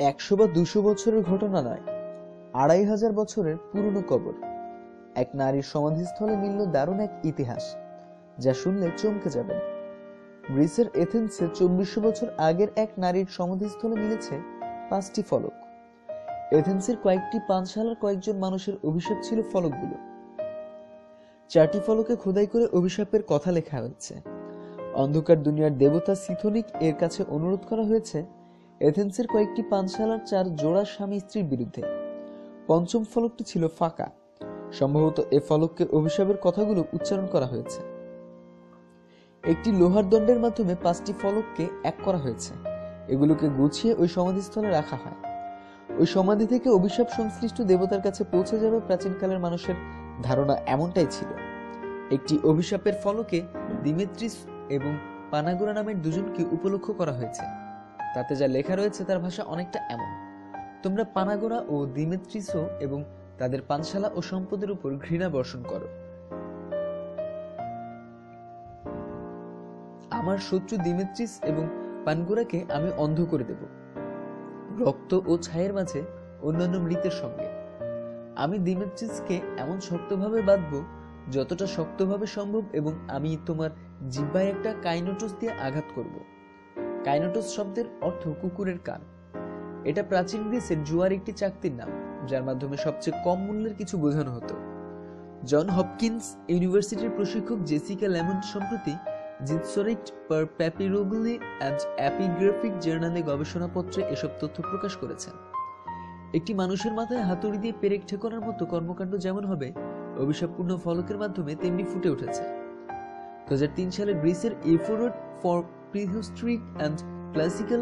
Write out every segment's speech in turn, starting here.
100 বা 200 বছরের ঘটনা নয়, 2500 বছরের পুরনো কবর। এক নারীর সমাধিস্থলে মিলল দারুণ এক ইতিহাস, যা শুনলে চমকে যাবেন। গ্রিসের এথেন্সে 2400 বছর আগের এক নারীর সমাধিস্থলে মিলেছে 5টি ফলক। এথেন্সের কয়েকটি পানশালার কয়েকজন মানুষের অভিশাপ ছিল ফলকগুলো। 4টি ফলকে খোদাই করে অভিশাপের কথা লেখা হয়েছে। অন্ধকার দুনিয়ার দেবতা সিথোনিক এর কাছে অনুরোধ করা হয়েছে এথেন্সের কয়েকটি পানশালার 4 জোড়া স্বামী স্ত্রীর বিরুদ্ধে। 5ম ফলকটি ছিল ফাঁকা। সম্ভবত এ ফলকে অভিশাপের কথাগুলো উচ্চারণ করা হয়েছে। একটি লোহার দণ্ডের মাধ্যমে 5টি ফলককে এক করা হয়েছে। এগুলোকে গুছিয়ে ওই সমাধিস্থলে রাখা হয়। ওই সমাধি থেকে অভিশাপ সংশ্লিষ্ট দেবতার কাছে পৌঁছে যাবে প্রাচীনকালের মানুষের ধারণা এমনটাই ছিল। একটি অভিশাপের ফলকে দিমেত্রিস এবং পানাগোরা নামের দুজনকে উপলক্ষ করা হয়েছে। তাতে যা লেখা রয়েছে তার ভাষা অনেকটা এমন: তোমরা পানাগোরা ও দিমেত্রিসও এবং তাদের পানশালা ও সম্পদের উপর ঘৃণা বর্ষণ করো। আমার শত্রু দিমেত্রিস এবং পানগোরাকে আমি অন্ধ করে দেব, রক্ত ও ছায়ের মাঝে অন্যান্য মৃতের সঙ্গে। আমি দিমেত্রিসকে এমন শক্তভাবে বাঁধব যতটা শক্তভাবে সম্ভব, এবং আমি তোমার জিহ্বায় একটা কাইনোটোস দিয়ে আঘাত করব। কাইনোটোস শব্দের অর্থ কুকুরের কান। এটা প্রাচীন গ্রিসের জুয়ার একটি চাকতির নাম, যার মাধ্যমে সবচেয়ে কম মূল্যের কিছু বোঝানো হতো। জন হপকিন্স ইউনিভার্সিটির প্রশিক্ষক জেসিকা লেমন্ট সম্প্রতি জিনসোরিক্ট পার প্যাপিরোগলি অ্যান্ড অ্যাপিগ্রাফিক জার্নালে গবেষণাপত্রে এসব তথ্য প্রকাশ করেছেন। একটি মানুষের মাথায় হাতুড়ি দিয়ে পেরেক ঠেকানোর মতো কর্মকাণ্ড যেমন হবে অভিশাপপূর্ণ ফলকের মাধ্যমে, তেমনি ফুটে উঠেছে 2003 সালে গ্রিসের এফোরট ফর প্রিহিস্টরিক অ্যান্ড ক্লাসিক্যাল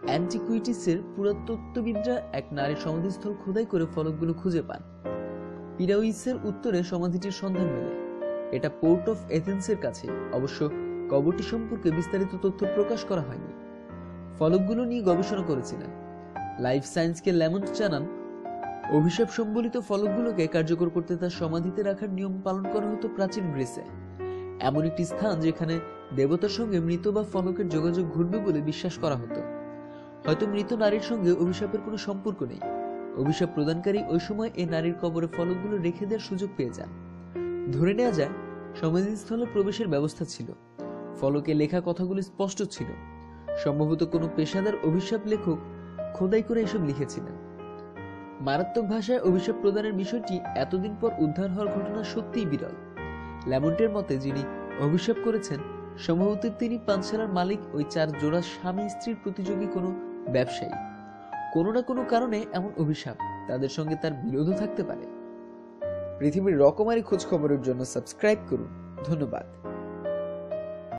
অ্যান্টিকুইটিসের পুরাতত্ত্ববিদরা এক নারীর সমাধিস্থল খোদাই করে ফলকগুলো খুঁজে পান। পিরাউইসের উত্তরে সমাধিটির সন্ধান মেলে। এটা পোর্ট অফ এথেন্সের কাছে। অবশ্য কবরটি সম্পর্কে বিস্তারিত তথ্য প্রকাশ করা হয়নি। ফলকগুলো নিয়ে গবেষণা করেছিলেন লাইফ সায়েন্সকে লেমন্ট জানান, অভিশাপ সম্বলিত ফলকগুলোকে কার্যকর করতে তার সমাধিতে রাখার নিয়ম পালন করা হতো প্রাচীন গ্রিসে। এমন একটি স্থান যেখানে দেবতার সঙ্গে মৃত বা ফলকের যোগাযোগ ঘটবে বলে বিশ্বাস করা হতো। হয়তো মৃত নারীর সঙ্গে অভিশাপের কোনো সম্পর্ক নেই। অভিশাপ প্রদানকারী ওই সময় এই নারীর কবরে ফলকগুলো রেখে দেওয়ার সুযোগ পেয়ে যান। ধরে নেওয়া যায় সমাধিস্থলে প্রবেশের ব্যবস্থা ছিল। ফলকে লেখা কথাগুলো স্পষ্ট ছিল। সম্ভবত কোনো পেশাদার অভিশাপ লেখক খোদাই করে এসব লিখেছিলেন। মারাত্মক ভাষায় অভিশাপ প্রদানের বিষয়টি এতদিন পর উদ্ধার হওয়ার ঘটনা সত্যিই বিরল। ল্যামন্টের মতে যিনি অভিশাপ করেছেন সম্ভবত তিনি পানশালার মালিক, ওই 4 জোড়া স্বামী স্ত্রীর প্রতিযোগী কোনো ব্যবসায়ী। কোনো না কোনো কারণে এমন অভিশাপ, তাদের সঙ্গে তার বিরোধও থাকতে পারে। পৃথিবীর রকমারি খোঁজ খবরের জন্য সাবস্ক্রাইব করুন। ধন্যবাদ।